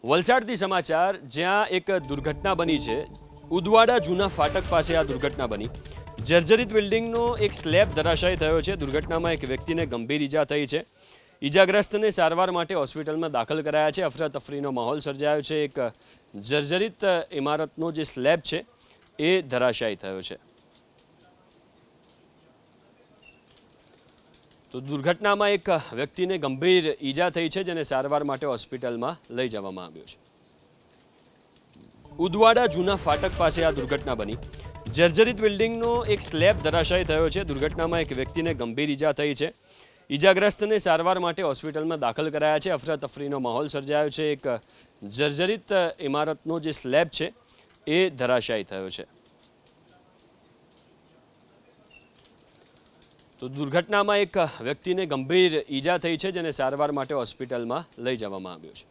વલસાડથી સમાચાર જ્યાં એક દુર્ઘટના બની છે। ઉદવાડા જૂના ફાટક પાસે આ દુર્ઘટના બની। જર્જરિત બિલ્ડિંગનો એક સ્લેબ ધરાશાયી થયો છે। દુર્ઘટનામાં એક વ્યક્તિને ગંભીર ઈજા થઈ છે। ઈજાગ્રસ્તને સારવાર માટે હોસ્પિટલમાં દાખલ કરાયા છે। અફરાતફરીનો માહોલ સર્જાયો છે। એક જર્જરિત ઇમારતનો જે સ્લેબ છે એ ધરાશાયી થયો છે। તો દુર્ઘટનામાં એક વ્યક્તિને ગંભીર ઈજા થઈ છે જેને સારવાર માટે હોસ્પિટલમાં લઈ જવામાં આવ્યો છે। ઉદવાડા જૂના ફાટક પાસે આ દુર્ઘટના બની। જર્જરિત બિલ્ડિંગનો એક સ્લેબ ધરાશાયી થયો છે। દુર્ઘટનામાં એક વ્યક્તિને ગંભીર ઈજા થઈ છે। ઈજાગ્રસ્તને સારવાર માટે હોસ્પિટલમાં દાખલ કરાયા છે। અફરાતફરીનો માહોલ સર્જાયો છે। એક જર્જરિત ઇમારતનો જે સ્લેબ છે એ ધરાશાયી થયો છે। તો દુર્ઘટનામાં એક વ્યક્તિને ગંભીર ઈજા થઈ છે જેને સારવાર માટે હોસ્પિટલમાં લઈ જવામાં આવ્યો છે।